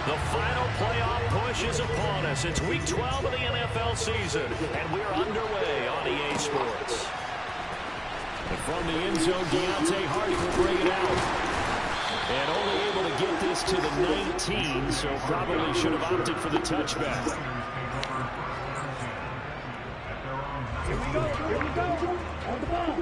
The final playoff push is upon us. It's week 12 of the NFL season, and we're underway on EA Sports. And from the end zone, Deontay Hardy will bring it out. And only able to get this to the 19, so probably should have opted for the touchback. Here we go. On the ball.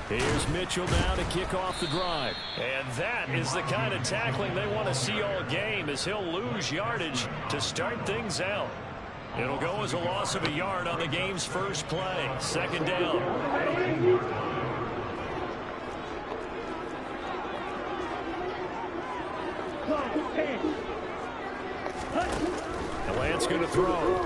Here's Mitchell now to kick off the drive. And that is the kind of tackling they want to see all game, as he'll lose yardage to start things out. It'll go as a loss of a yard on the game's first play. Second down. And Lance going to throw.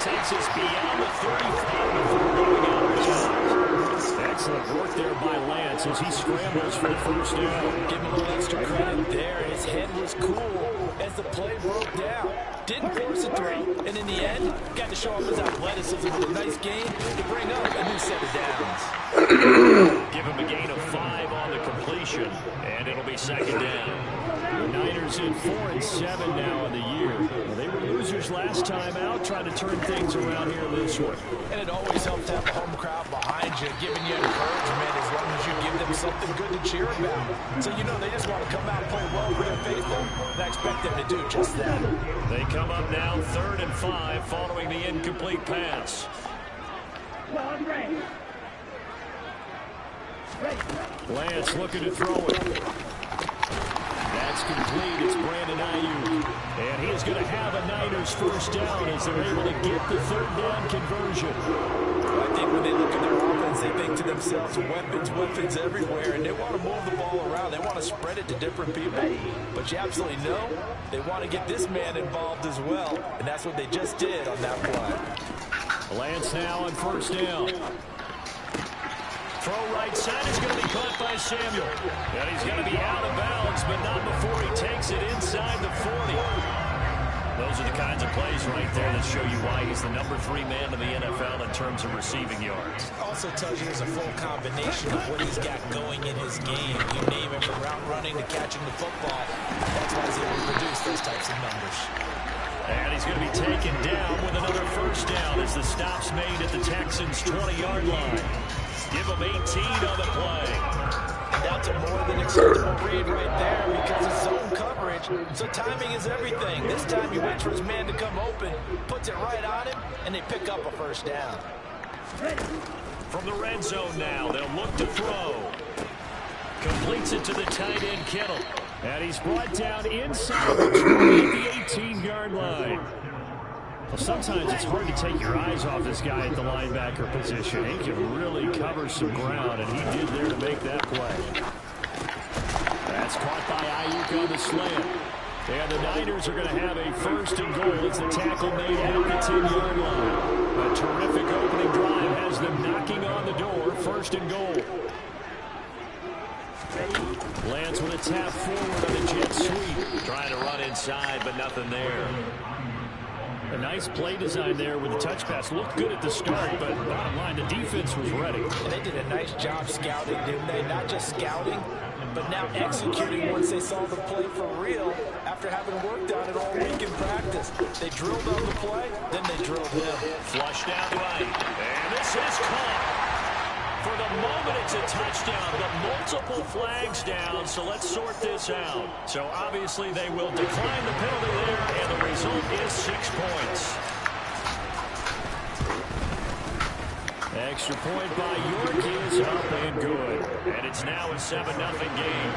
Takes us beyond the 35 before going out of bounds. Excellent work there by Lance as he scrambles for the first down. Give him a little extra credit there. His head was cool as the play broke down. Didn't force a throw, and in the end, got to show off his athleticism with a nice gain to bring up a new set of downs. Give him a gain of 5 on the completion, and it'll be second down. The Niners in 4-7 now in the year. Well, they were losers last time out, trying to turn things around here this one. And it always helps to have a home crowd behind you, giving you encouragement as long as you give them something good to cheer about. So you know they just want to come out and play well with their faithful, and I expect them to do just that. They come up now 3rd and 5 following the incomplete pass. Lance looking to throw it. That's complete. It's Brandon Ayuk. And he is going to have a Niners first down as they're able to get the 3rd down conversion. I think when they look at their offense, they think to themselves, weapons everywhere, and they want to move the ball around. They want to spread it to different people. But you absolutely know they want to get this man involved as well, and that's what they just did on that play. Lance now on first down. Throw right side is going to be caught by Samuel. And he's going to be out of bounds, but not before he takes it inside the 40. Those are the kinds of plays right there that show you why he's the number 3 man in the NFL in terms of receiving yards. Also tells you there's a full combination of what he's got going in his game. You name it, from route running to catching the football. That's why he's able to produce those types of numbers. And he's going to be taken down with another first down as the stop's made at the Texans' 20-yard line. Give him 18 on the play. And that's a more than acceptable read right there because of zone coverage. So timing is everything. This time he waits for his man to come open, puts it right on him, and they pick up a first down. From the red zone now, they'll look to throw. Completes it to the tight end, Kittle. And he's brought down inside the 20 at the 18-yard line. Well, sometimes it's hard to take your eyes off this guy at the linebacker position. He can really cover some ground, and he did there to make that play. That's caught by Ayuk on the slant. And the Niners are going to have a first and goal as the tackle made at the 10-yard line. A terrific opening drive has them knocking on the door. First and goal. Lance with a tap forward on the jet sweep. Trying to run inside, but nothing there. A nice play design there with the touch pass. Looked good at the start, but bottom line, the defense was ready. And they did a nice job scouting, didn't they? Not just scouting, but now executing once they saw the play for real after having worked on it all week in practice. They drilled on the play, then they drilled him. Flushed out right. And this is caught. For the moment, it's a touchdown, but multiple flags down, so let's sort this out. So obviously they will decline the penalty there, and the result is 6 points. Extra point by York is up and good. And it's now a 7-0 game.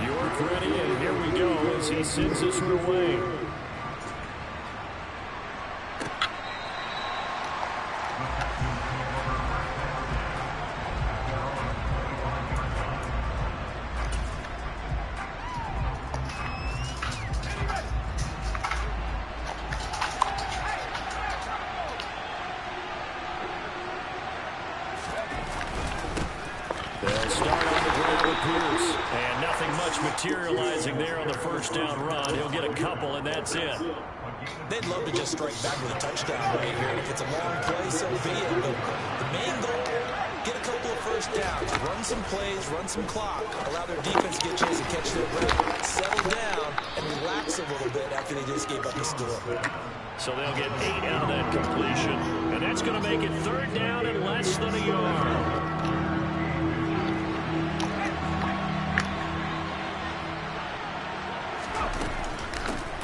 York ready, and here we go as he sends this one away. They'll start on the ground with Pierce. And nothing much materializing there on the first down run. He'll get a couple, and that's it. They'd love to just strike back with a touchdown right here. And if it's a long play, so be it. But the main goal, get a couple of first downs, run some plays, run some clock, allow their defense to get a chance to catch their breath, settle down, and relax a little bit after they just gave up the score. So they'll get 8 out of that completion. And that's going to make it third down and less than a yard.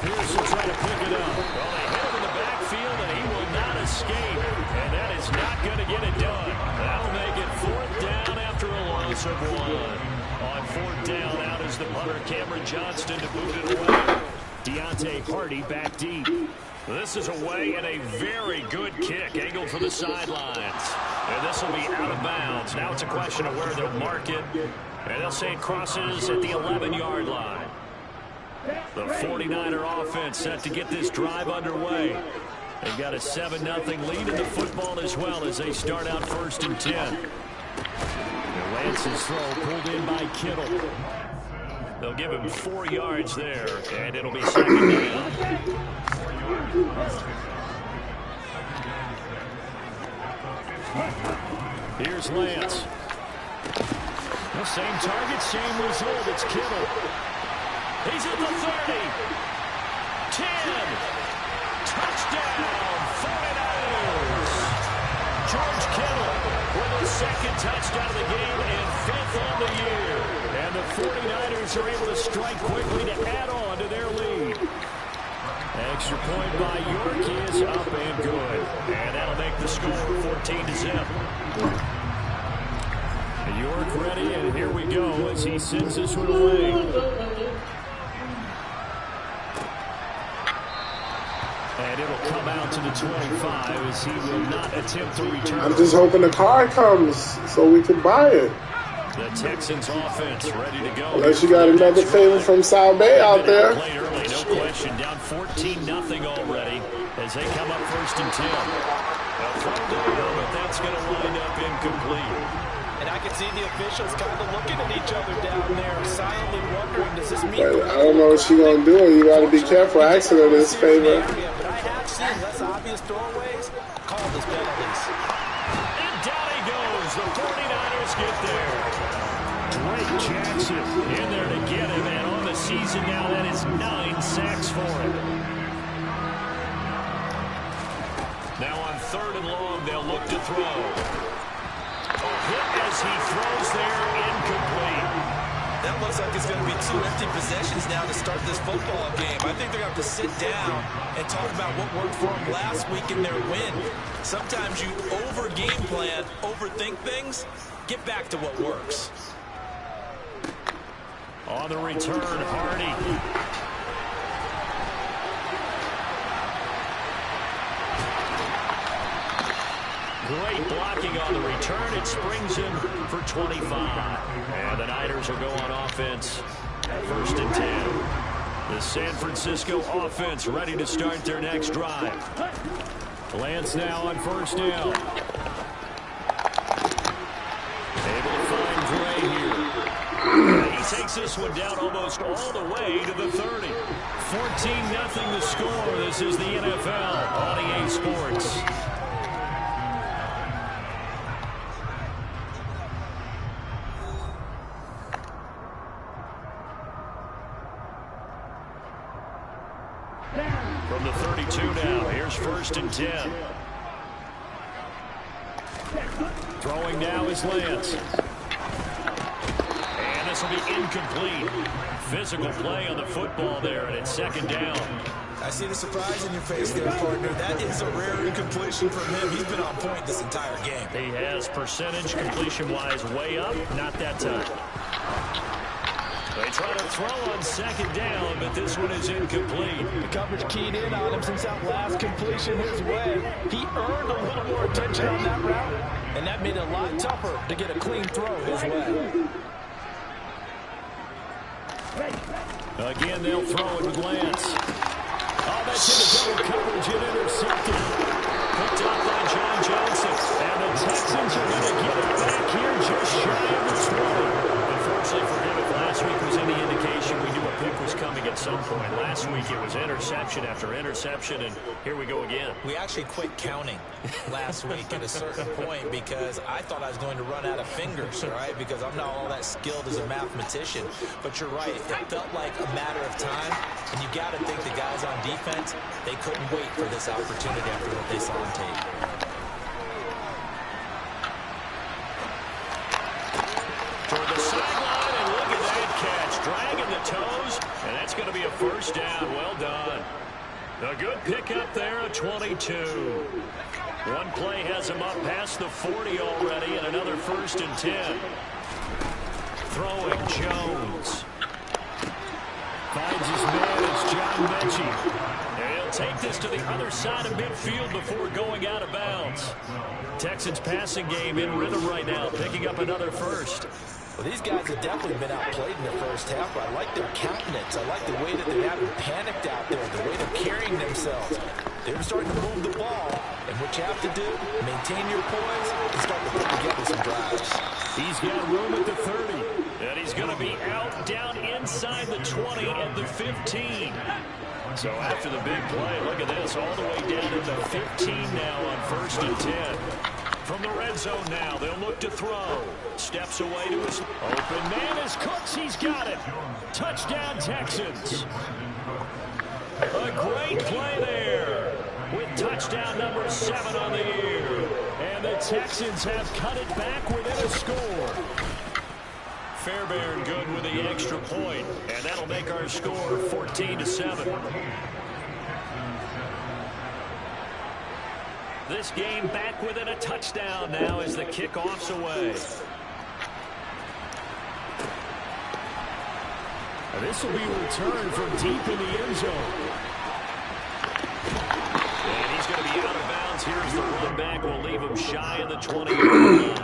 Pierce will try to pick it up. Well, they hit him in the backfield, and he will not escape. And that is not going to get it done. That'll make it fourth down after a loss of 1. On fourth down, out is the punter, Cameron Johnston, to boot it away. Deontay Hardy back deep. This is away and a very good kick, angled for the sidelines. And this will be out of bounds. Now it's a question of where they'll mark it. And they'll say it crosses at the 11-yard line. The 49er offense set to get this drive underway. They've got a 7-0 lead in the football as well as they start out first and 10. And Lance's throw pulled in by Kittle. They'll give him 4 yards there, and it'll be second down. Here's Lance. The same target, same result. It's Kittle. He's at the 30. 10. Touchdown, 49ers. George Kittle with his second touchdown of the game and 5th on the year. And the 49ers are able to strike quickly to add on to their lead. Extra point by York is up and good. And that'll make the score 14-0. York ready, and here we go as he sends this one away. And it'll come out to the 25 as he will not attempt to return. I'm just hoping the car comes so we can buy it. The Texans offense ready to go. Unless you got another favor from South Bay out there. Played early, no question. Down 14-0 already as they come up first and 10. They'll throw down, but that's going to wind up incomplete. And I can see the officials kind of looking at each other down there, silently wondering, does this mean... But I don't know what she's going to do. You got to be careful asking her this favor. But I have seen less obvious throwaways called as penalties. And down he goes. The 49ers get there. Drake Jackson in there to get him. And on the season now, that is 9 sacks for him. Now on third and long, they'll look to throw. Hit as he throws there, incomplete. That looks like it's going to be 2 empty possessions now to start this football game. I think they're going to have to sit down and talk about what worked for them last week in their win. Sometimes you over-game plan, overthink things. Get back to what works. On the return, Hardy. Great blocking on the return. It springs him for 25. And the Niners will go on offense at first and 10. The San Francisco offense ready to start their next drive. Lance now on first down. Able to find Gray here. He takes this one down almost all the way to the 30. 14-0 the score. This is the NFL on EA Sports. From the 32 now, here's first and 10. Throwing now is Lance. And this will be incomplete. Physical play on the football there, and it's second down. I see the surprise in your face there, partner. That is a rare incompletion from him. He's been on point this entire game. He has percentage completion-wise way up, not that time. They try to throw on second down, but this one is incomplete. The coverage keyed in on him since that last completion his way. He earned a little more attention on that route, and that made it a lot tougher to get a clean throw his way. Again, they'll throw it with Lance. Oh, that's in the double coverage and intercepted. Picked up by John Johnson. And the Texans are going to get it back here just shy of the 20. Unfortunately for him, if last week coming at some point. Last week it was interception after interception, and here we go again. We actually quit counting last week at a certain point because I thought I was going to run out of fingers, all right, because I'm not all that skilled as a mathematician. But you're right. It felt like a matter of time, and you got to think the guys on defense, they couldn't wait for this opportunity after what they saw on tape. Toward the sideline, and look at that catch. Dragging the toes, and that's going to be a first down. Well done. A good pickup there, a 22. One play has him up past the 40 already, and another 1st and 10. Throwing Jones. Finds his man, it's John Mechie. And he'll take this to the other side of midfield before going out of bounds. Texans passing game in rhythm right now, picking up another first. Well, these guys have definitely been outplayed in the first half, but I like their countenance. I like the way that they haven't panicked out there, the way they're carrying themselves. They're starting to move the ball, and what you have to do, maintain your poise and start to put together some drives. He's got room at the 30, and he's going to be out down inside the 20 and the 15. So after the big play, look at this, all the way down to the 15 now on 1st and 10. From the red zone now, they'll look to throw. Steps away to his open man is Cooks. He's got it. Touchdown, Texans. A great play there with touchdown number 7 on the year. And the Texans have cut it back within a score. Fairbairn good with the extra point, and that'll make our score 14-7. This game back within a touchdown now as the kickoff's away. And this will be returned from deep in the end zone. And he's going to be out of bounds. Here's the run back. We'll leave him shy of the 20-yard line.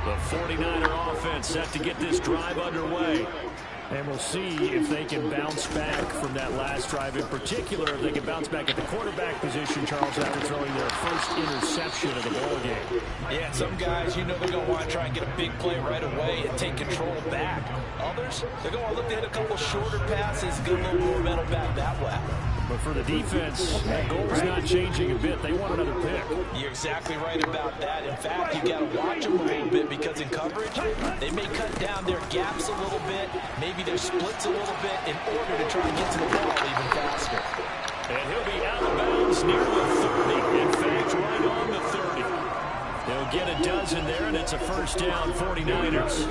The 49er offense set to get this drive underway. And we'll see if they can bounce back from that last drive. In particular, if they can bounce back at the quarterback position, Charles, after throwing their first interception of the ball game. Yeah, some guys, you know they're going to want to try and get a big play right away and take control back. Others, they're going to look to hit a couple shorter passes, get a little more momentum back that way. But for the defense, that goal's not changing a bit. They want another pick. You're exactly right about that. In fact, you got to watch them a little bit because in coverage, they may cut down their gaps a little bit, maybe their splits a little bit in order to try and get to the ball even faster. And he'll be out of bounds near the 30. In fact, right on the 30. They'll get a dozen there, and it's a first down, 49ers.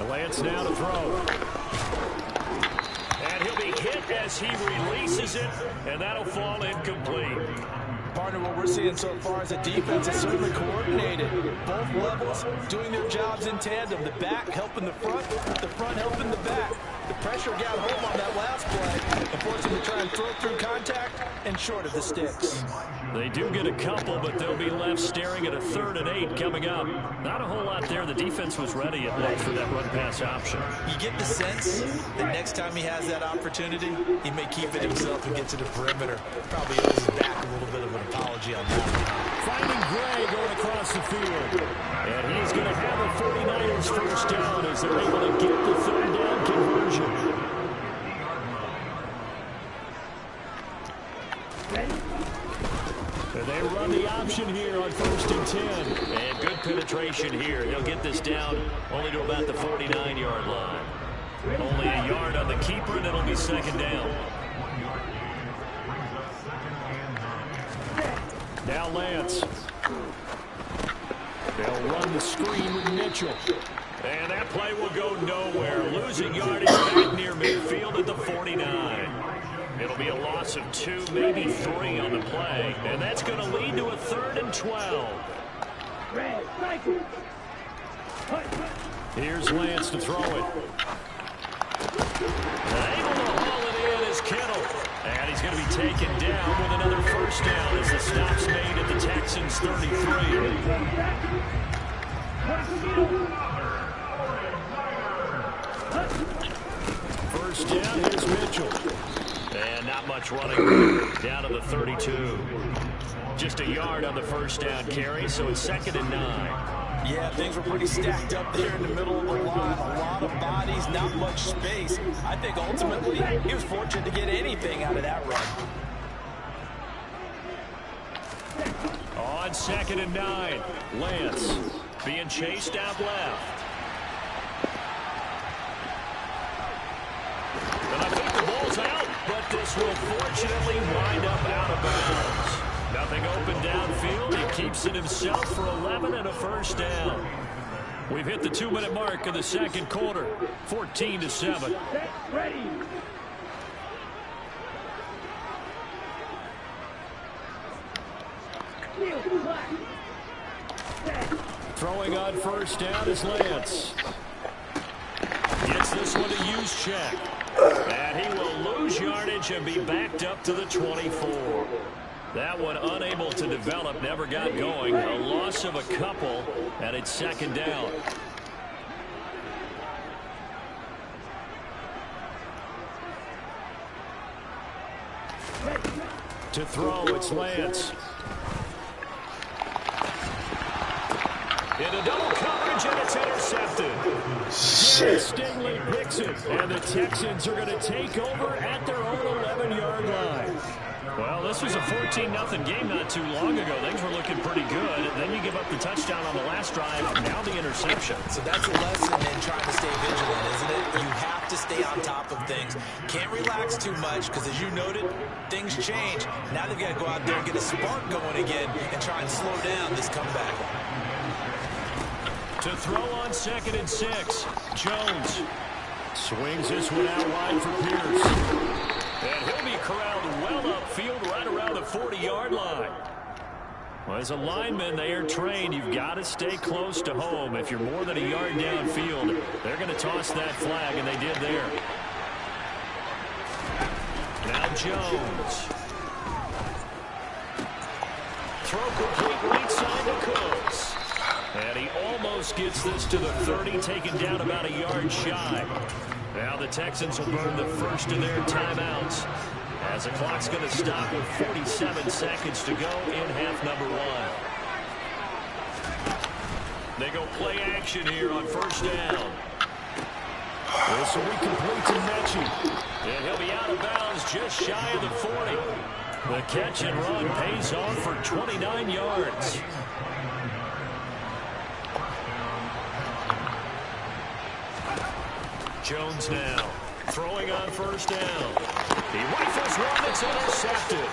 Lance now to throw. And he'll be hit as he releases it, and that'll fall incomplete. Partner, what we're seeing so far is the defense is certainly coordinated. Both levels doing their jobs in tandem. The back helping the front helping the back. The pressure got home on that last play and forced him to try and throw through contact and short of the sticks. They do get a couple, but they'll be left staring at a 3rd and 8 coming up. Not a whole lot there. The defense was ready at once for that run-pass option. You get the sense that next time he has that opportunity, he may keep it himself and get to the perimeter. Probably owes his back a little bit of an apology on that. Finding Gray going across the field. And he's going to have a 49ers first down as they're able to get the 3rd down conversion. And they run the option here on 1st and 10. And good penetration here. They'll get this down only to about the 49-yard line. Only a yard on the keeper, and it'll be 2nd down. Now Lance. They'll run the screen with Mitchell. And that play will go nowhere. Losing yardage back near midfield at the 49. It'll be a loss of 2, maybe 3 on the play. And that's going to lead to a 3rd and 12. Here's Lance to throw it. Able to haul it in is Kittle. And he's going to be taken down with another first down as the stop's made at the Texans 33. First down, here's Mitchell. And not much running down to the 32. Just a yard on the first down carry, so it's 2nd and 9. Yeah, things were pretty stacked up there in the middle of the line. A lot of bodies, not much space. I think ultimately he was fortunate to get anything out of that run. On 2nd and 9, Lance being chased out left. And I think the ball's out, but this will fortunately wind up out of bounds. Nothing open downfield. He keeps it himself for 11 and a first down. We've hit the 2-minute mark of the second quarter. 14-7. Ready. Throwing on first down is Lance. Gets this one to use check. And he will lose yardage and be backed up to the 24. That one unable to develop, never got going. A loss of a couple, and it's 2nd down. To throw, it's Lance. Into double coverage, and it's intercepted. Shit. Stingley picks it, and the Texans are going to take over at their own 11-yard line. Well, this was a 14-0 game not too long ago. Things were looking pretty good. Then you give up the touchdown on the last drive. Now the interception. So that's a lesson in trying to stay vigilant, isn't it? You have to stay on top of things. Can't relax too much because, as you noted, things change. Now they've got to go out there and get a spark going again and try and slow down this comeback. To throw on 2nd and 6, Jones swings this one out wide for Pierce. And he'll be corralled well upfield right around the 40-yard line. Well, as a lineman, they are trained. You've got to stay close to home. If you're more than a yard downfield, they're going to toss that flag, and they did there. Now Jones. Throw complete right side to Cooks. And he almost gets this to the 30, taken down about a yard shy. Now the Texans will burn the first of their timeouts as the clock's going to stop with 47 seconds to go in half number 1. They go play action here on first down. This will be complete to Mechie. And he'll be out of bounds just shy of the 40. The catch and run pays off for 29 yards. Jones now throwing on first down. He rifles one that's intercepted.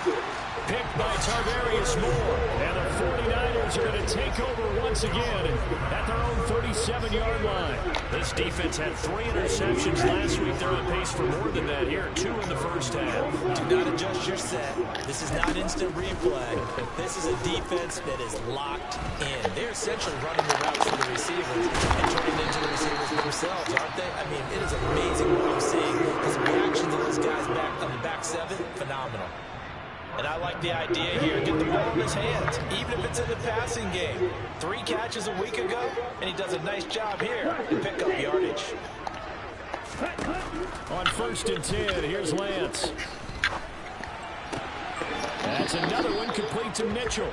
Picked by Tarvarius Moore. And the 49ers are going to take over once again at their own 37-yard line. This defense had 3 interceptions last week. They're on pace for more than that here. 2 in the first half. Do not adjust your set. This is not instant replay. This is a defense that is locked in. They're essentially running the routes for the receivers and turning into the receivers themselves, aren't they? I mean, it is amazing what I'm seeing because the reactions of those guys back on the back 7, phenomenal. And I like the idea here. Get the ball in his hands, even if it's in the passing game. 3 catches a week ago, and he does a nice job here to pick up yardage. On 1st and 10, here's Lance. That's another one complete to Mitchell.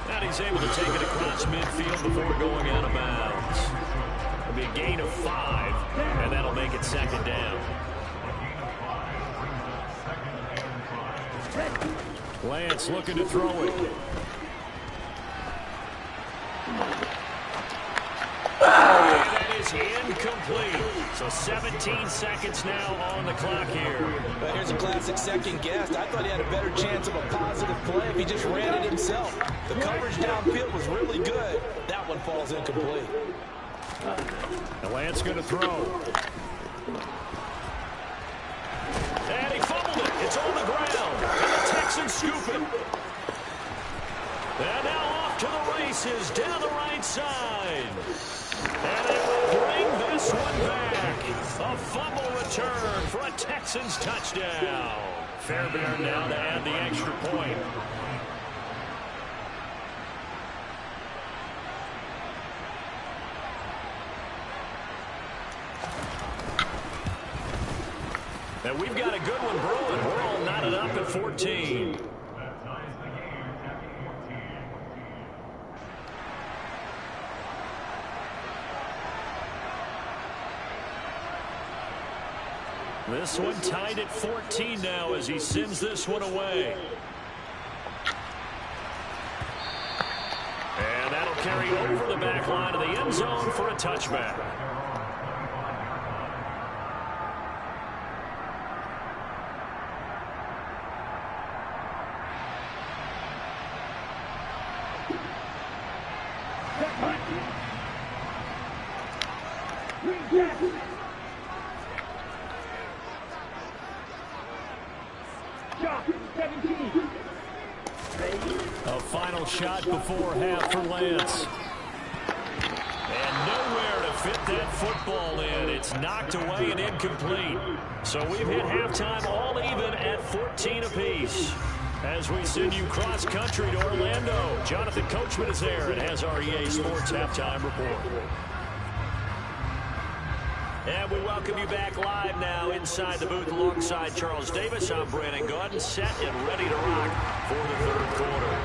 And he's able to take it across midfield before going out of bounds. It'll be a gain of 5, and that'll make it 2nd down. Lance looking to throw it. And that is incomplete. So 17 seconds now on the clock here. But here's a classic second guess. I thought he had a better chance of a positive play if he just ran it himself. The coverage downfield was really good. That one falls incomplete. And Lance going to throw. And he fumbled it. It's on the ground. And the Texans scoop it. And now off to the races down the right side. And they will bring this one back. A fumble return for a Texans touchdown. Fairbairn now to add the extra point. And we've got a good one brewing. We're all knotted up at 14. This one tied at 14 now as he sends this one away. And that'll carry over the back line of the end zone for a touchback. A final shot before half for Lance. And nowhere to fit that football in. It's knocked away and incomplete. So we've hit halftime all even at 14 apiece. As we send you cross-country to Orlando, Jonathan Coachman is there and has our EA Sports Halftime Report. And we welcome you back live now inside the booth alongside Charles Davis. I'm Brandon Gordon, set and ready to rock for the third quarter.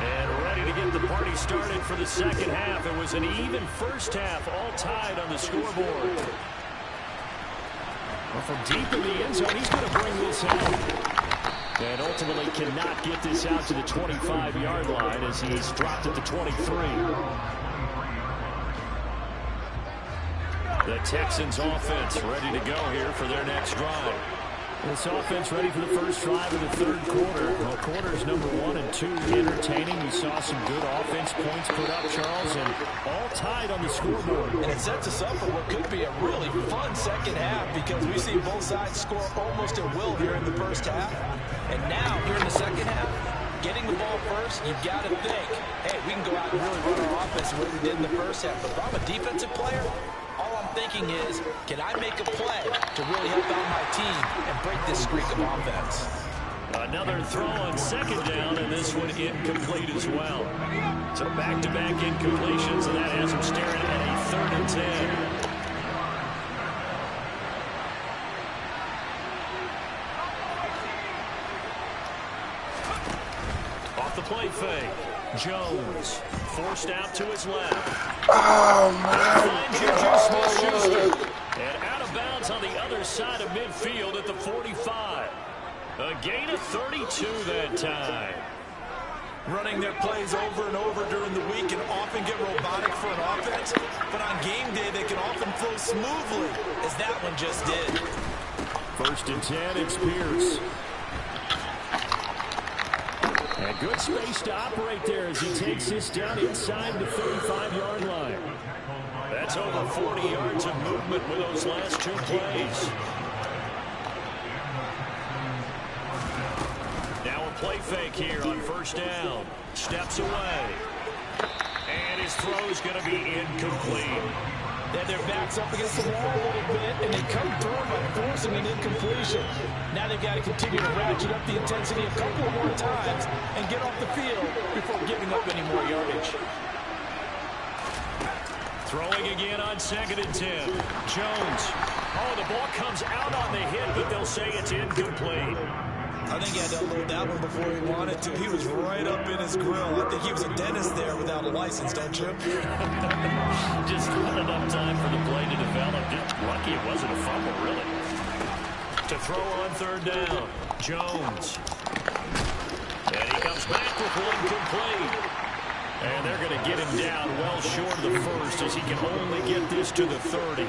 And ready to get the party started for the second half. It was an even first half, all tied on the scoreboard. Well, from deep in the end zone, he's going to bring this out. And ultimately cannot get this out to the 25-yard line as he's dropped at the 23. The Texans offense ready to go here for their next drive. This offense ready for the first drive of the third quarter. Well, quarters number 1 and 2 entertaining. We saw some good offense points put up, Charles, and all tied on the scoreboard. And it sets us up for what could be a really fun second half because we've seen both sides score almost at will here in the first half. And now, here in the second half, getting the ball first, you've got to think, hey, we can go out and really run our offense the way we did in the first half. But if I'm a defensive player, all I'm thinking is, can I make a play to really help out my team and break this streak of offense? Another throw on second down, and this one incomplete as well. So back-to-back incompletions, and that has him staring at a 3rd and 10. Off the play fake. Jones forced out to his left. Oh, man. Juju Smith-Schuster. And out of bounds on the other side of midfield at the 45. A gain of 32 that time. Running their plays over and over during the week can often get robotic for an offense, but on game day they can often flow smoothly, as that one just did. 1st and 10, it's Pierce. And good space to operate there as he takes this down inside the 35-yard line. That's over 40 yards of movement with those last 2 plays. Now a play fake here on 1st down. Steps away. And his throw's going to be incomplete. Then their backs up against the wall a little bit, and they come through by forcing an incompletion. Now they've got to continue to ratchet up the intensity a couple more times and get off the field before giving up any more yardage. Throwing again on 2nd and 10. Jones. Oh, the ball comes out on the hit, but they'll say it's incomplete. I think he had to unload that one before he wanted to. He was right up in his grill. I think he was a dentist there without a license, don't you? Just not enough time for the play to develop. Just lucky it wasn't a fumble, really. To throw on 3rd down. Jones. And he comes back with one complete. And they're going to get him down well short of the 1st as he can only get this to the 30.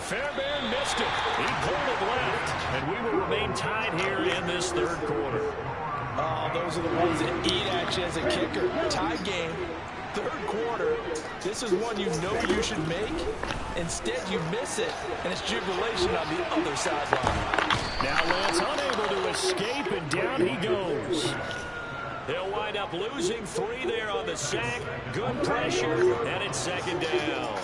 Fairbairn missed it. He pulled it left, and we will remain tied here in this 3rd quarter. Oh, those are the ones that eat at you as a kicker. Tie game, 3rd quarter. This is one you know you should make. Instead, you miss it, and it's jubilation on the other sideline. Now Lance unable to escape, and down he goes. They'll wind up losing 3 there on the sack. Good pressure, and it's 2nd down.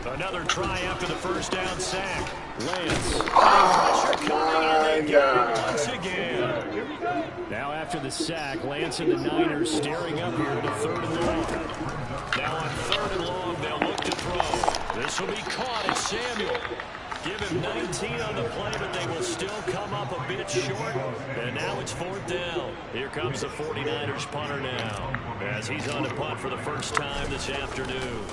Another try after the first down sack. Lance. Pressure coming, and they got it once again. Now after the sack, Lance and the Niners staring up here to 3rd and long. Now on 3rd and long, they'll look to throw. This will be caught. It's Samuel. Give him 19 on the play, but they will still come up a bit short. And now it's 4th down. Here comes the 49ers punter now, as he's on to punt for the first time this afternoon.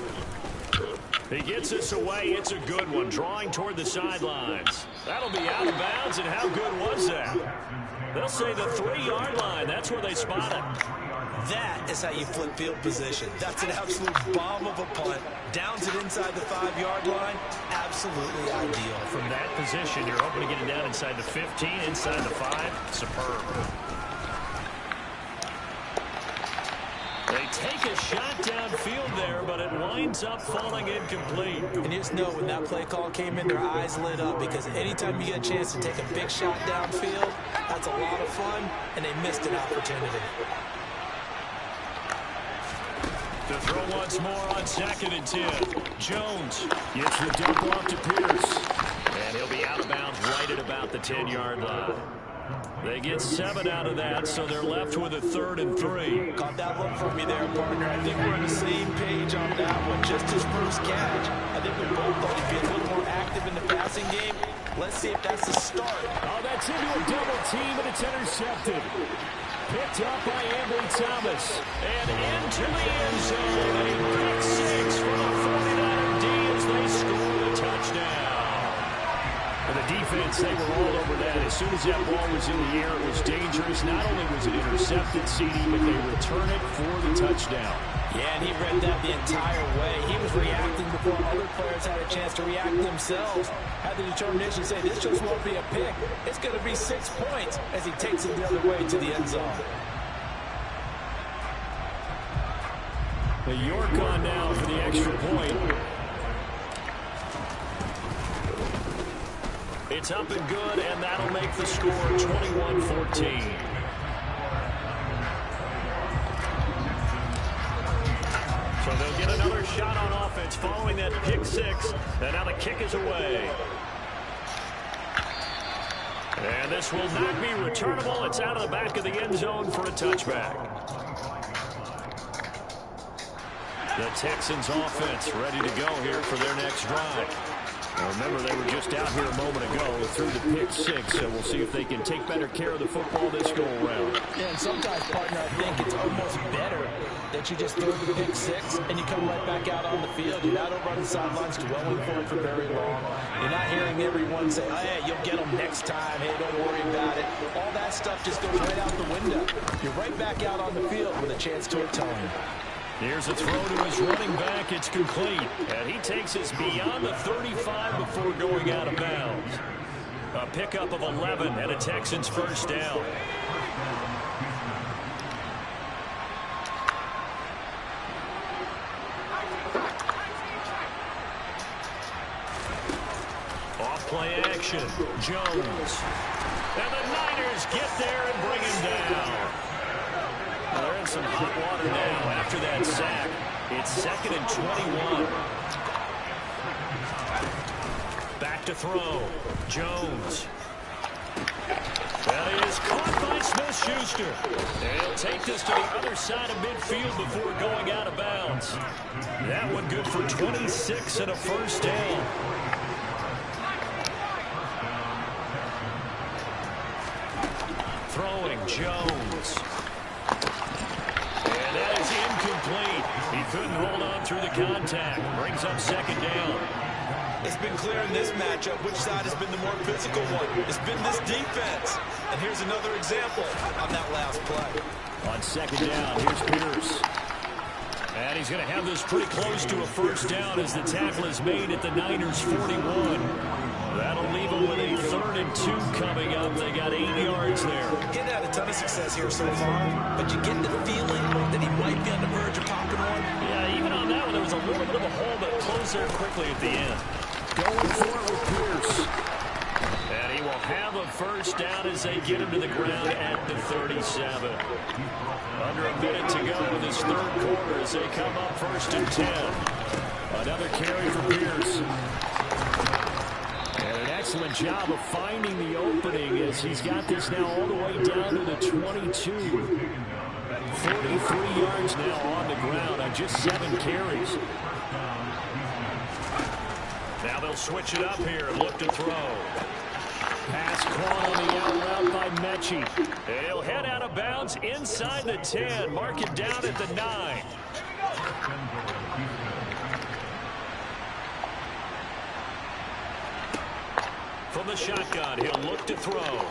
He gets this away. It's a good one, drawing toward the sidelines. That'll be out of bounds, and how good was that? They'll say the 3-yard line. That's where they spot it. That is how you flip field position. That's an absolute bomb of a punt. Downs it inside the 5-yard line. Absolutely ideal. From that position, you're hoping to get it down inside the 15, inside the 5. Superb. They take a shot downfield there, but it winds up falling incomplete. And you just know when that play call came in, their eyes lit up, because anytime you get a chance to take a big shot downfield, that's a lot of fun, and they missed an opportunity. To throw once more on 2nd and 10. Jones gets the dump off to Pierce. And he'll be out of bounds right at about the 10-yard line. They get 7 out of that, so they're left with a 3rd and 3. Caught that look from me there, partner. I think we're on the same page on that one. Just his first catch. I think we both thought he'd be a little more active in the passing game. Let's see if that's the start. Oh, that's into a double team, and it's intercepted. Picked up by Ambry Thomas. And into the end zone. A pick 6 for the 49er D as they score the touchdown. And the defense, they were all over that. As soon as that ball was in the air, it was dangerous. Not only was it intercepted, CD, but they return it for the touchdown. Yeah, and he read that the entire way. He was reacting before other players had a chance to react themselves. Had the determination to say, this just won't be a pick. It's going to be 6 points as he takes it the other way to the end zone. The York on now for the extra point. It's up and good, and that'll make the score 21-14. So they'll get another shot on offense following that pick 6, and now the kick is away. And this will not be returnable. It's out of the back of the end zone for a touchback. The Texans offense ready to go here for their next drive. Now remember, they were just out here a moment ago through the pick 6, so we'll see if they can take better care of the football this go-around. Yeah, and sometimes, partner, I think it's almost better that you just throw the pick 6 and you come right back out on the field. You're not over on the sidelines dwelling for it for very long. You're not hearing everyone say, oh, hey, you'll get them next time. Hey, don't worry about it. All that stuff just goes right out the window. You're right back out on the field with a chance to atone. Here's a throw to his running back. It's complete. And he takes us beyond the 35 before going out of bounds. A pickup of 11 and a Texans first down. Off-play action. Jones. And the Niners get there and bring him down. Well, they're in some hot water now after that sack. It's 2nd and 21. Back to throw. Jones. That is caught by Smith-Schuster. And he'll take this to the other side of midfield before going out of bounds. That one good for 26 and a first down. Throwing Jones. And that is incomplete. He couldn't hold on through the contact. Brings up 2nd down. It's been clear in this matchup which side has been the more physical one. It's been this defense. And here's another example on that last play. On 2nd down, here's Pierce. And he's going to have this pretty close to a first down as the tackle is made at the Niners' 41. That'll leave them with a 3rd and 2 coming up. They got 8 yards there. Getting had a ton of success here so far, but you get the feeling that he might be on the verge of popping one. Yeah, even on that one, there was a little bit of a hole, but closed there quickly at the end. Going for it with Pierce. And he will have a first down as they get him to the ground at the 37. Under a minute to go in this 3rd quarter as they come up 1st and 10. Another carry for Pierce. job of finding the opening as he's got this now all the way down to the 22. 43 yards now on the ground on just 7 carries. Now they'll switch it up here and look to throw. Pass caught on the out route by Mechie. He'll head out of bounds inside the 10. Mark it down at the 9. From the shotgun, he'll look to throw.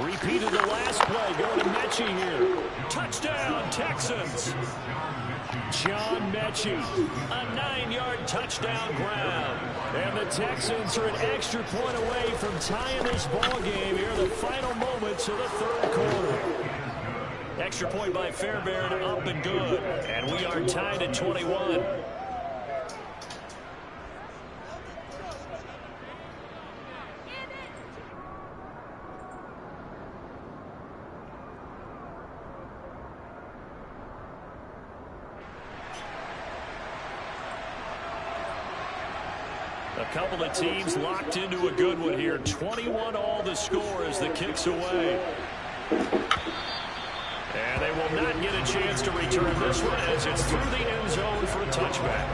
Repeated the last play. Go to Mechie here. Touchdown, Texans. John Mechie, a 9-yard touchdown grab. And the Texans are an extra point away from tying this ball game here in the final moments of the third quarter. Extra point by Fairbairn, up and good. And we are tied at 21. A couple of teams locked into a good one here. 21 all the score as the kick's away. And they will not get a chance to return this one as it's through the end zone for a touchback.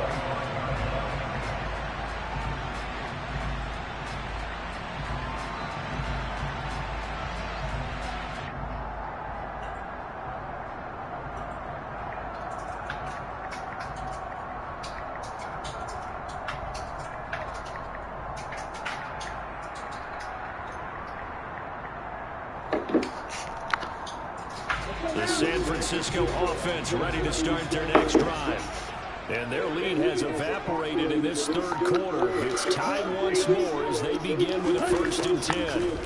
The San Francisco offense ready to start their next drive. And their lead has evaporated in this third quarter. It's tied once more as they begin with a 1st and 10.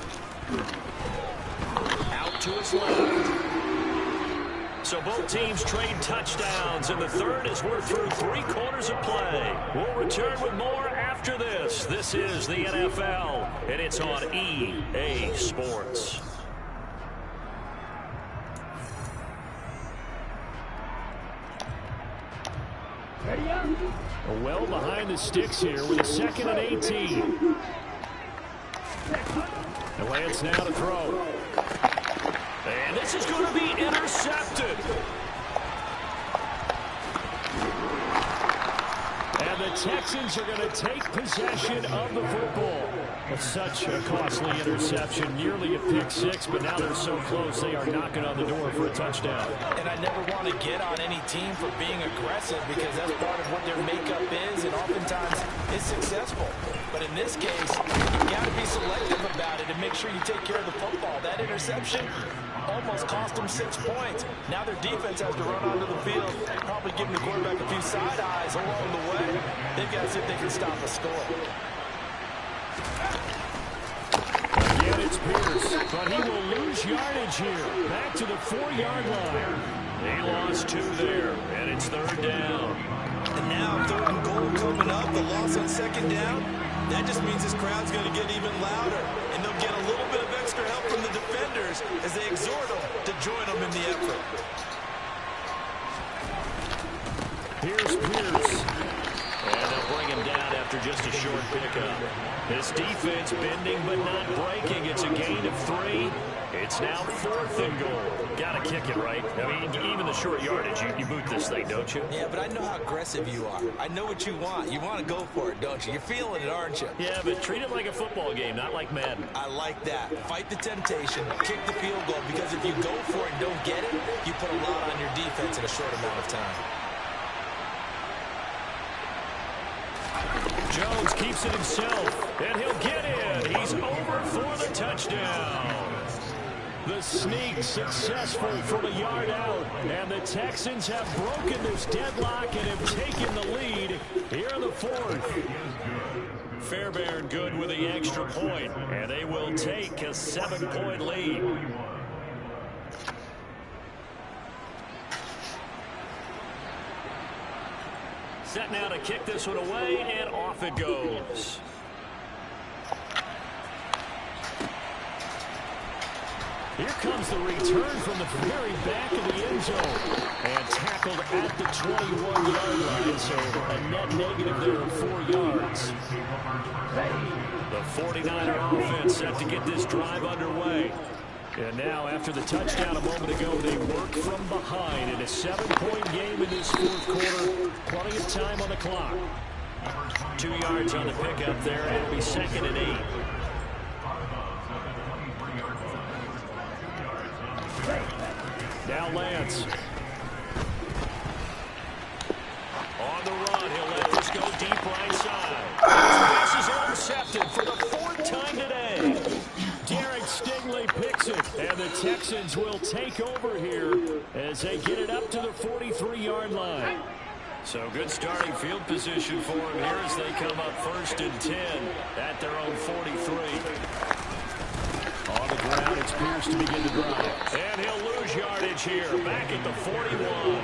Out to his left. So both teams trade touchdowns, and the third as we're through 3 quarters of play. We'll return with more after this. This is the NFL, and it's on EA Sports. Well behind the sticks here with a 2nd and 18. And Lance now to throw. And this is going to be intercepted. And the Texans are going to take possession of the football. Such a costly interception, nearly a pick 6, but now they're so close they are knocking on the door for a touchdown. And I never want to get on any team for being aggressive because that's part of what their makeup is, and oftentimes it's successful. But in this case, you've got to be selective about it and make sure you take care of the football. That interception almost cost them 6 points. Now their defense has to run onto the field, probably giving the quarterback a few side eyes along the way. They've got to see if they can stop a score. Again, it's Pierce, but he will lose yardage here. Back to the 4-yard line. He lost 2 there, and it's 3rd down. And now 3rd and goal coming up, the loss on 2nd down. That just means this crowd's going to get even louder, and they'll get a little bit of extra help from the defenders as they exhort them to join them in the effort. Here's Pierce. And they'll bring him down after just a short pickup. This defense bending but not breaking. It's a gain of 3. It's now 4th and goal. Got to kick it, right? I mean, even the short yardage, you boot this thing, don't you? Yeah, but I know how aggressive you are. I know what you want. You want to go for it, don't you? You're feeling it, aren't you? Yeah, but treat it like a football game, not like Madden. I like that. Fight the temptation, kick the field goal, because if you go for it and don't get it, you put a lot on your defense in a short amount of time. Jones keeps it himself, and he'll get in. He's over for the touchdown. The sneak successful from a yard out, and the Texans have broken this deadlock and have taken the lead here in the 4th. Fairbairn good with the extra point, and they will take a 7-point lead. Set now to kick this one away, and off it goes. Here comes the return from the very back of the end zone. And tackled at the 21-yard line, so a net negative there of 4 yards. The 49er offense set to get this drive underway. And now, after the touchdown a moment ago, they work from behind in a 7-point game in this fourth quarter. Plenty of time on the clock. 2 yards on the pickup there, and it'll be 2nd and 8. Now Lance. On the run, he'll let this go deep right side. This pass is intercepted for the 4th time today. Derek Stingley picks it, and the Texans will take over here as they get it up to the 43-yard line. So good starting field position for him here as they come up 1st and 10 at their own 43. On the ground, it's Pierce to begin the drive. And he'll lose yardage here, back at the 41.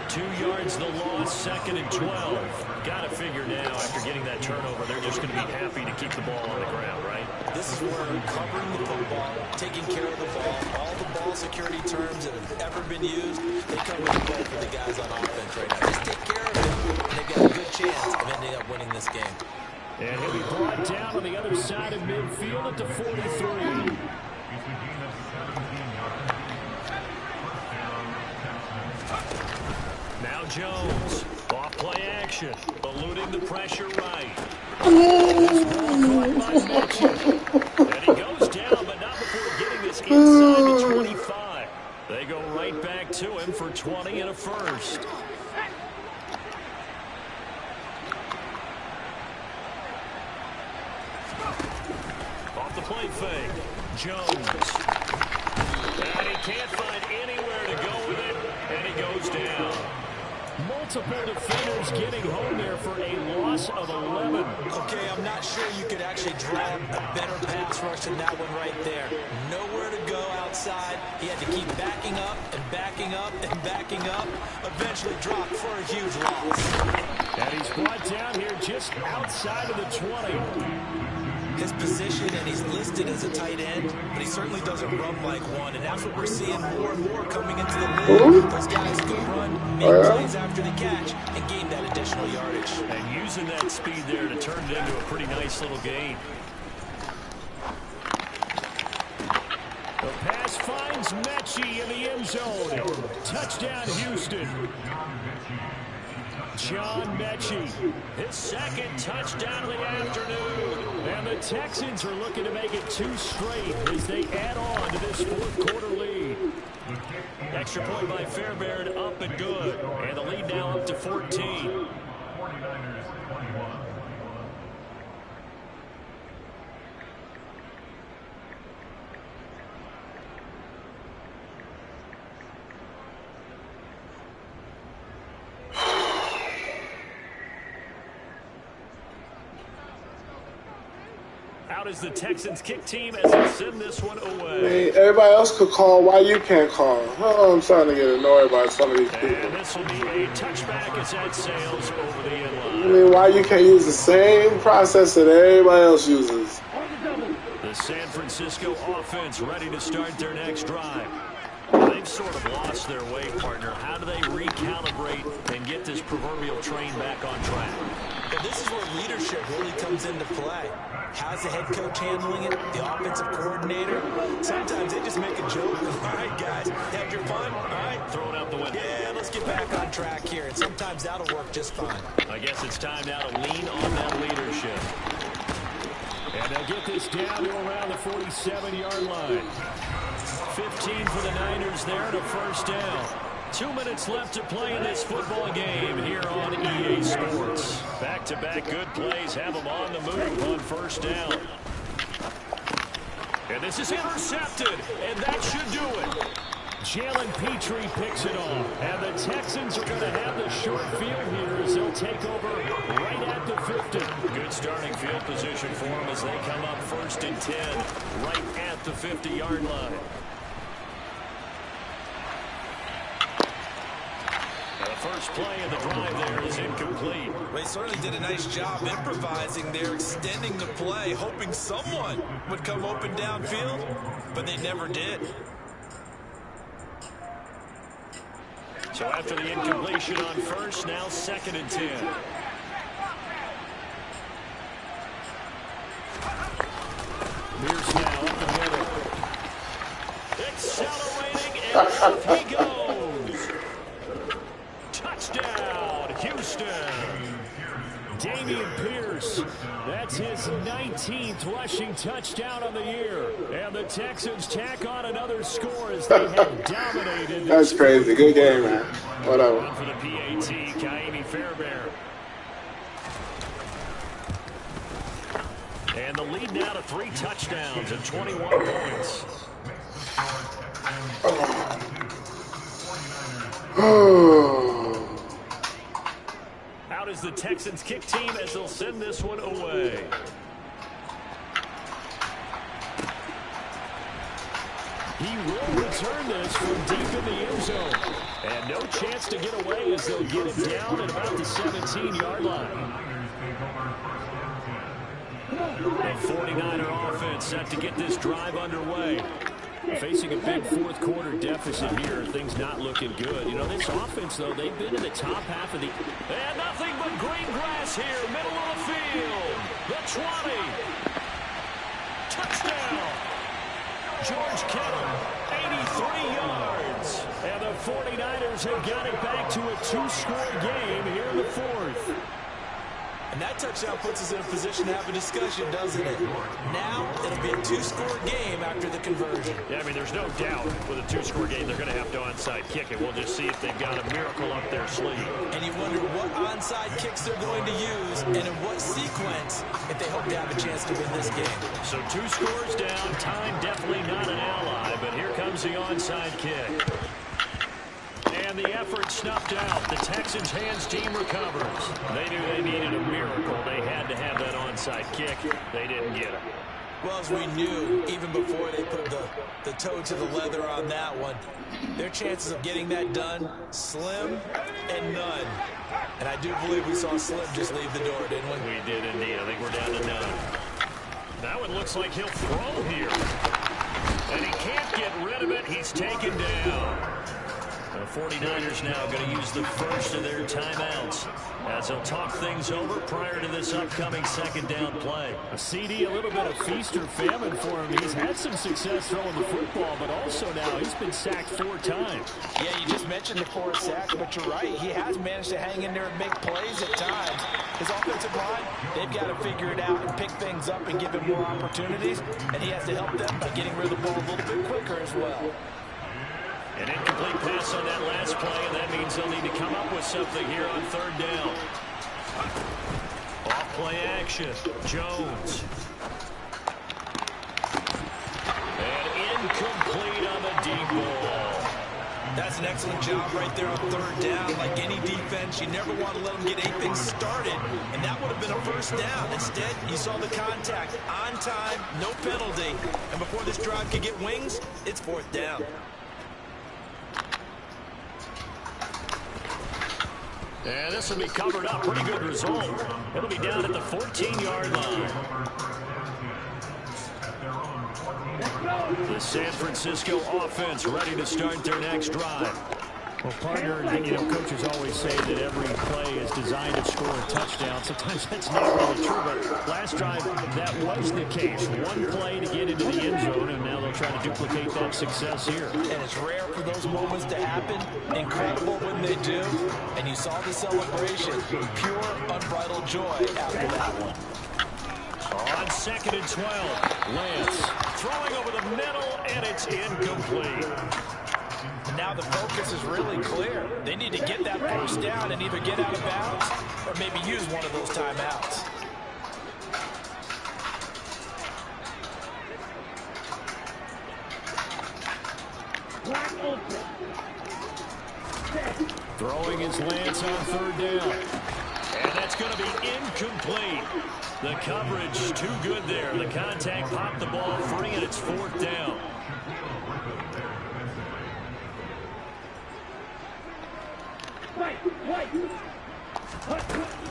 2 yards the loss, 2nd and 12. Got to figure now, after getting that turnover, they're just going to be happy to keep the ball on the ground, right? This is where covering the football, taking care of the ball, all the ball security terms that have ever been used, they come with the ball for the guys on offense right now. Just take care of it, and they've got a good chance of ending up winning this game. And he'll be brought down on the other side of midfield at the 43. Now Jones, off play action, eluding the pressure right. This ball caught by Mitchell. And he goes down, but not before getting this inside the 25. They go right back to him for 20 and a first. Off the play fake, Jones. And he can't find anywhere to go with it, and he goes down. Multiple defenders getting home there for a loss of 11. Okay, I'm not sure you could actually draw a better pass rush than that one right there. Nowhere to go outside. He had to keep backing up and backing up and backing up. Eventually dropped for a huge loss. And he's brought down here just outside of the 20. His position, and he's listed as a tight end, but he certainly doesn't run like one, and that's what we're seeing more and more coming into the league. Those guys can run, make plays after the catch, and gain that additional yardage. And using that speed there to turn it into a pretty nice little gain. The pass finds Mechie in the end zone. Touchdown, Houston. John Mechie, his 2nd touchdown of the afternoon. And the Texans are looking to make it 2 straight as they add on to this fourth quarter lead. Extra point by Fairbairn, up and good. And the lead now up to 14. Out is the Texans kick team as they send this one away. Hey, everybody else could call. Why you can't call? Oh, I'm starting to get annoyed by some of these people. And this will be a touchback as that sails over the end line. I mean, why you can't use the same process that everybody else uses? The San Francisco offense ready to start their next drive. They've sort of lost their way, partner. How do they recalibrate and get this proverbial train back on track? Well, this is where leadership really comes into play. How's the head coach handling it? The offensive coordinator? Sometimes they just make a joke. All right, guys, had your fun? All right, throw it out the window. Yeah, let's get back on track here. And sometimes that'll work just fine. I guess it's time now to lean on that leadership. And they'll get this down to around the 47-yard line. 15 for the Niners there and a first down. 2 minutes left to play in this football game here on EA Sports. Back-to-back good plays have them on the move on first down. And this is intercepted, and that should do it. Jalen Petrie picks it off, and the Texans are going to have the short field here as they'll take over right at the 50. Good starting field position for them as they come up 1st and 10 right at the 50-yard line. The first play of the drive there is incomplete. They certainly did a nice job improvising there, extending the play, hoping someone would come open downfield, but they never did. So after the incompletion on first, now 2nd and 10. Pierce now up the middle. Accelerating, and off he goes. Touchdown, Houston. Damian Pierce, that's his 19th rushing touchdown on the year. And the Texans tack on another score as they have dominated. That's crazy. Good game, man. Whatever. One for the PAT, Kaimi Fairbairn. And the lead now to 3 touchdowns and 21 points. Out is the Texans kick team as they'll send this one away. He will return this from deep in the end zone. And no chance to get away as they'll get it down at about the 17-yard line. The 49er offense set to get this drive underway. Facing a big fourth-quarter deficit here, things not looking good. You know, this offense, though, they've been in the top half of the... And nothing but green grass here, middle of the field. The 20. Touchdown. George Kittle, 83 yards. And the 49ers have got it back to a 2-score game here in the 4th. And that touchdown puts us in a position to have a discussion, doesn't it? Now, it'll be a 2-score game after the conversion. Yeah, I mean, there's no doubt with a 2-score game, they're going to have to onside kick it. We'll just see if they've got a miracle up their sleeve. And you wonder what onside kicks they're going to use and in what sequence if they hope to have a chance to win this game. So 2 scores down, time definitely not an ally, but here comes the onside kick. And the effort snuffed out. The Texans' hands team recovers. They knew they needed a miracle. They had to have that onside kick. They didn't get it. Well, as we knew, even before they put the toe to the leather on that one, their chances of getting that done, slim and none. And I do believe we saw Slim just leave the door, didn't we? We did indeed. I think we're down to none. That one looks like he'll throw here. And he can't get rid of it. He's taken down. The 49ers now going to use the first of their timeouts as they'll talk things over prior to this upcoming 2nd down play. A CD, a little bit of feast or famine for him. He's had some success throwing the football, but also now he's been sacked 4 times. Yeah, you just mentioned the 4 sacks, but you're right. He has managed to hang in there and make plays at times. His offensive line, they've got to figure it out and pick things up and give him more opportunities, and he has to help them by getting rid of the ball a little bit quicker as well. An incomplete pass on that last play, and that means they'll need to come up with something here on 3rd down. Off play action. Jones. And incomplete on the deep ball. That's an excellent job right there on 3rd down. Like any defense, you never want to let them get anything started, and that would have been a 1st down. Instead, you saw the contact on time, no penalty, and before this drive could get wings, it's 4th down. And this will be covered up. Pretty good result. It'll be down at the 14-yard line. The San Francisco offense ready to start their next drive. Well, partner, you know, coaches always say that every play is designed to score a touchdown. Sometimes that's not really true, but last drive, that was the case. One play to get into the end zone, and now they'll try to duplicate that success here. And it's rare for those moments to happen. Incredible when they do. And you saw the celebration. Pure, unbridled joy after that one. On 2nd and 12, Lance throwing over the middle, and it's incomplete. And now the focus is really clear. They need to get that 1st down and either get out of bounds or maybe use one of those timeouts. Throwing his Lance on 3rd down. And that's going to be incomplete. The coverage too good there. The contact popped the ball free, and it's 4th down.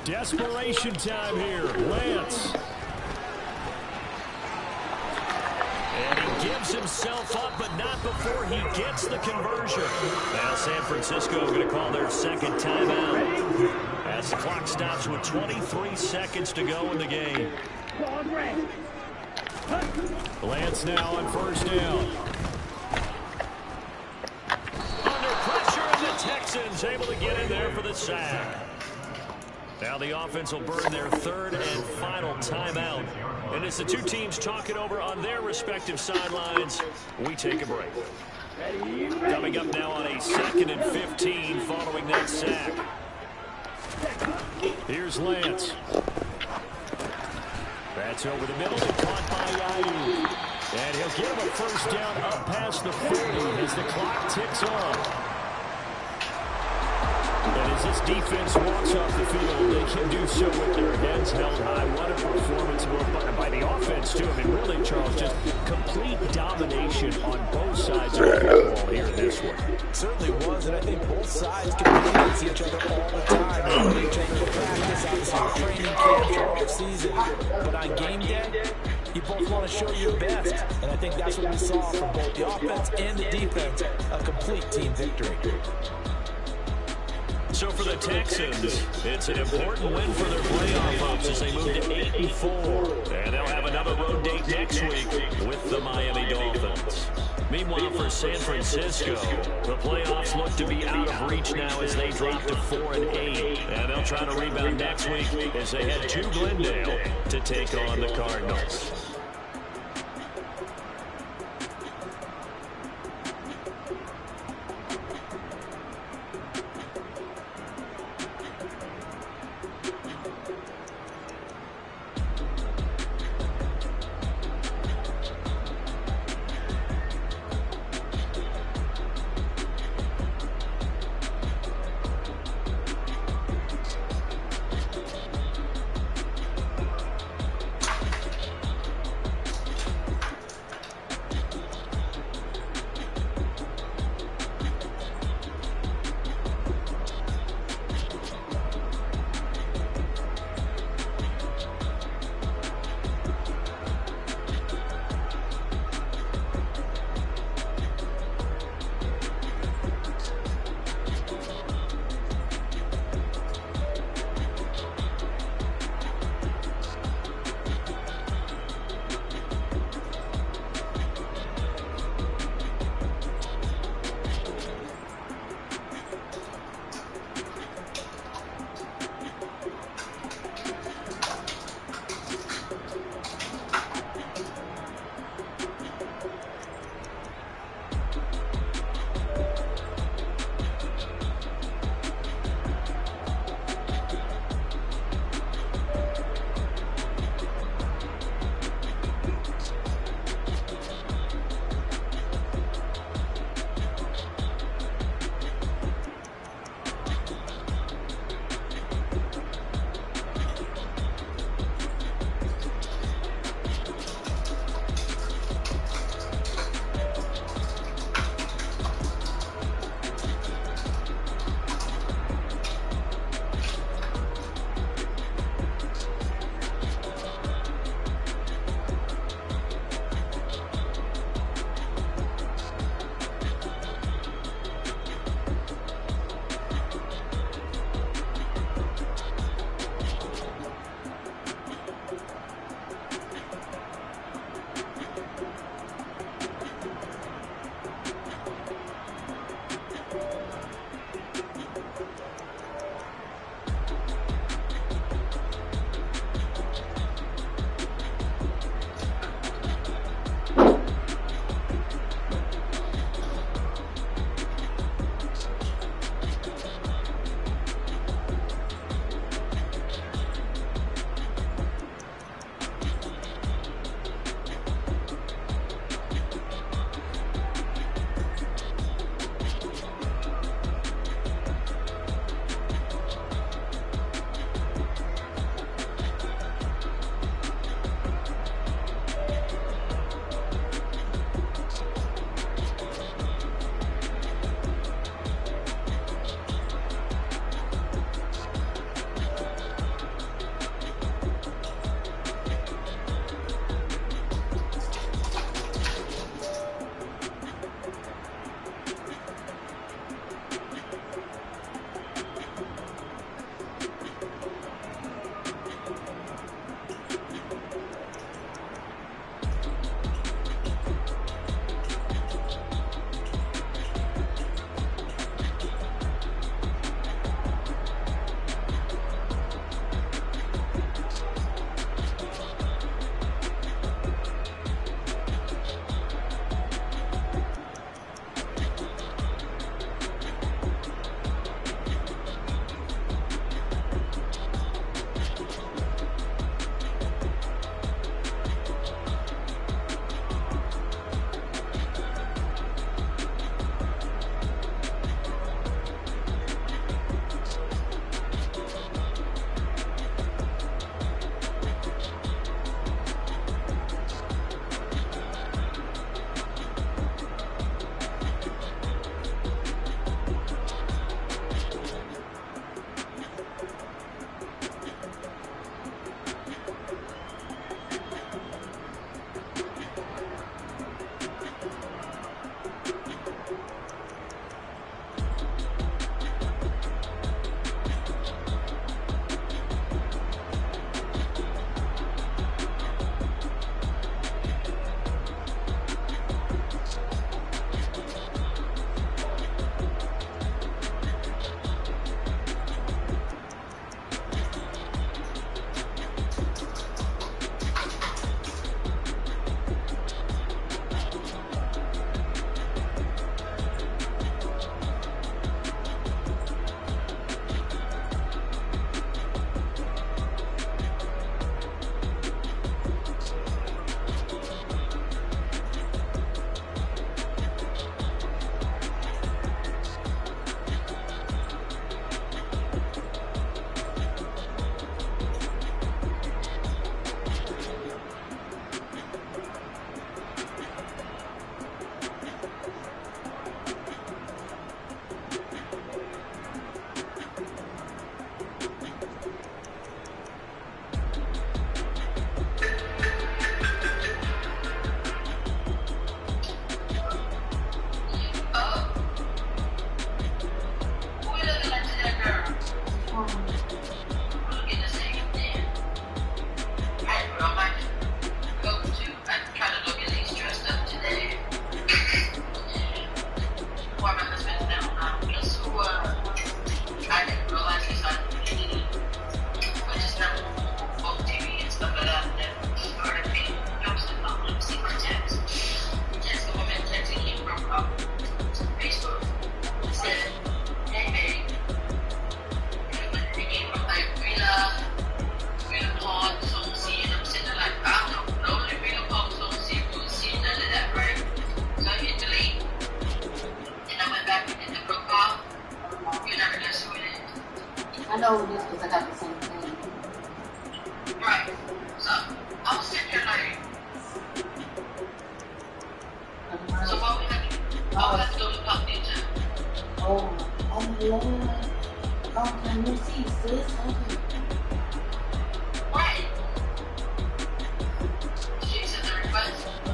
Desperation time here. Lance. And he gives himself up, but not before before he gets the conversion. Now San Francisco going to call their second timeout as the clock stops with 23 seconds to go in the game. Lance now on first down. Under pressure, and the Texans able to get in there for the sack. Now the offense will burn their third and final timeout. And as the two teams talk it over on their respective sidelines, we take a break. Coming up now on a 2nd and 15 following that sack. Here's Lance. That's over the middle and caught by Ayuk. And he'll get him a first down up past the 40 as the clock ticks on. And as this defense walks off the field, they can do so with their heads held high. What a performance by the offense, too. I mean, really, Charles, just complete domination on both sides of the football here in this one. It certainly was, and I think both sides compete against each other all the time. They play each other in practice, obviously training camps or off-season. But on game day, you both want to show your best. And I think that's what we saw from both the offense and the defense, a complete team victory. So for the Texans, it's an important win for their playoff hopes as they move to 8-4. And they'll have another road date next week with the Miami Dolphins. Meanwhile, for San Francisco, the playoffs look to be out of reach now as they drop to 4-8. And they'll try to rebound next week as they head to Glendale to take on the Cardinals.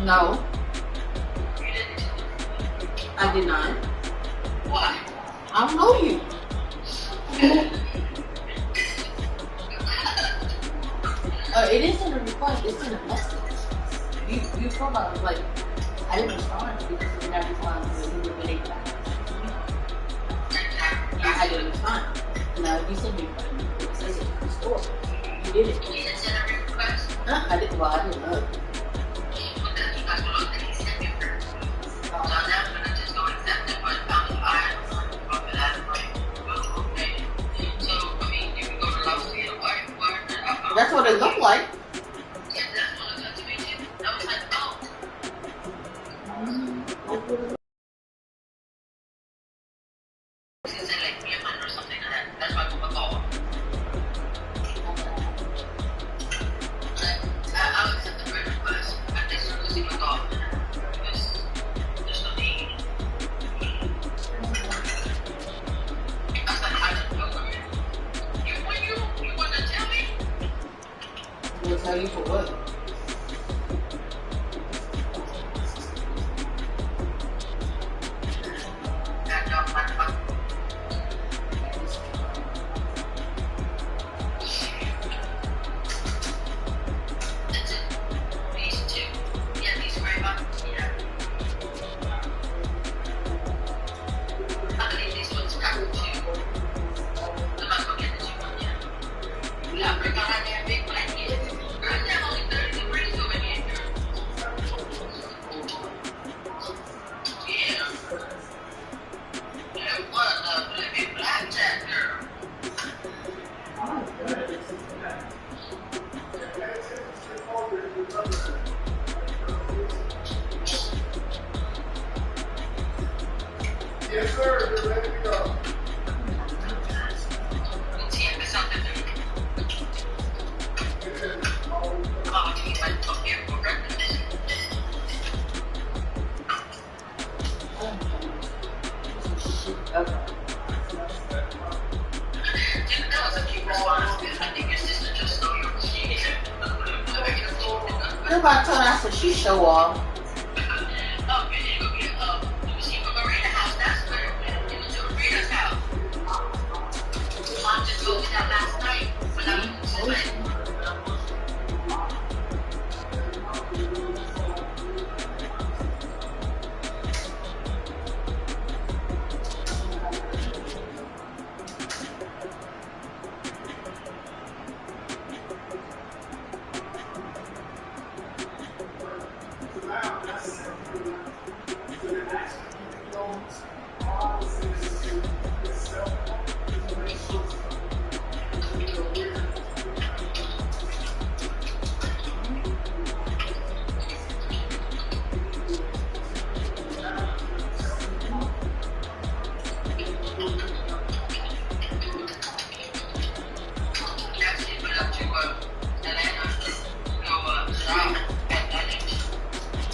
No. I did not. Why? I don't know you. It isn't a request, it's in a message. You told me, like, I didn't respond because you never responded to you were late back. I didn't respond. Now, if you send me it says it in the store. You did it. You didn't send a request? I didn't know. Because you guys were looking, he sent me first. So I'm not going to just go accept it, but I don't know that. Like, oh, okay. So, I mean, you can go to Lowe's to get a white. That's what it looked like. Yeah, that's what it looked to me too. I was like, oh. She said like $300 or something like that. That's why I put my call. I'll accept the friend request. I just receive my call. Because there's no need. I was like, I don't know. You want to tell me? We'll tell you for what? Yes, sir. You're ready to go. What about telling us that she show off?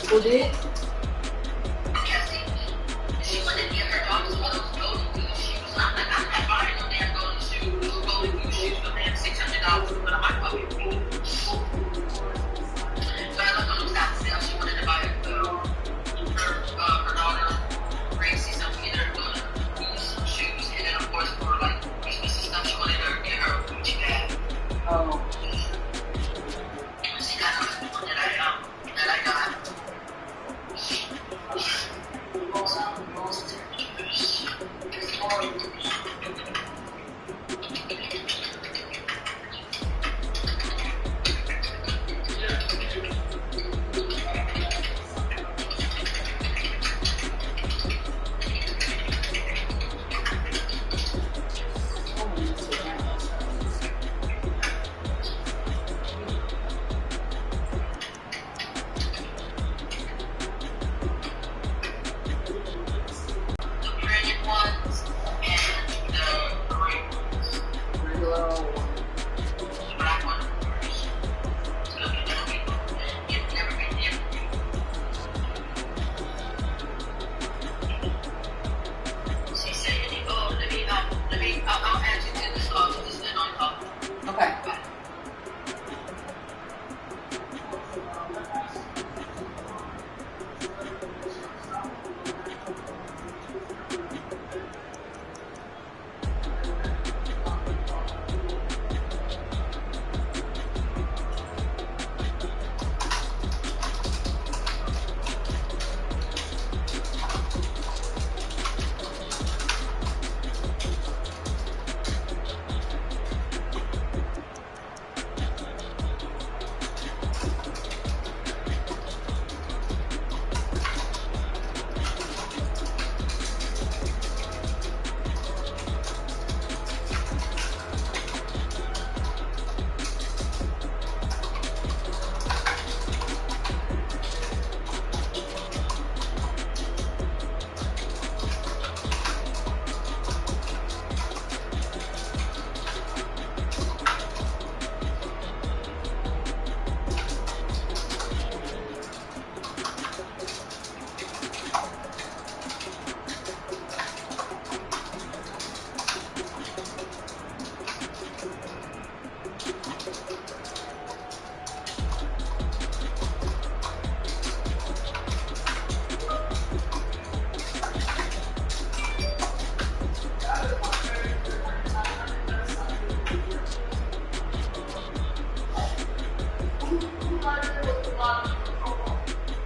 Who did? She wanted to get her daughters one of those golden goose shoes. I'm like, I'm not buying no damn golden shoes. Those golden goose shoes for damn $600 for my fucking feet. So I looked on those out sale. She wanted to buy her daughter Gracie something, get her golden goose shoes, and then of course for like Christmas and stuff, she wanted to get her a Gucci bag. Oh. She got her one that I got.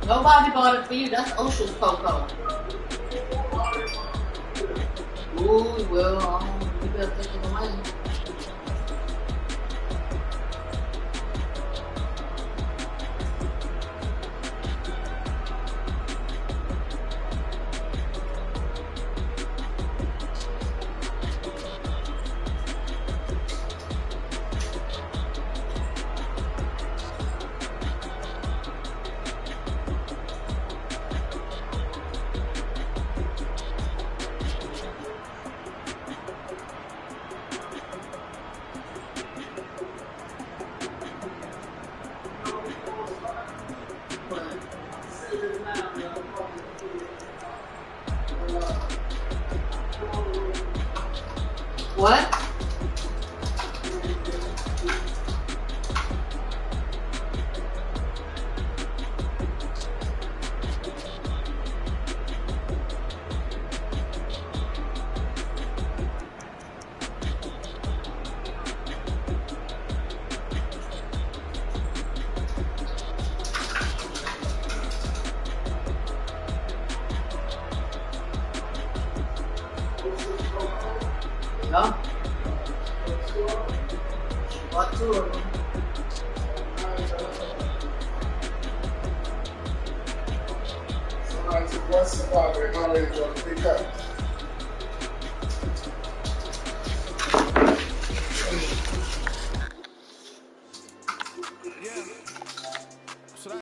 Nobody bought it for you. That's Ocean's Coco. Ooh, well, you better think of the money. What? No. Bought 2 of them. Somebody took one spot, they already dropped 3 cups.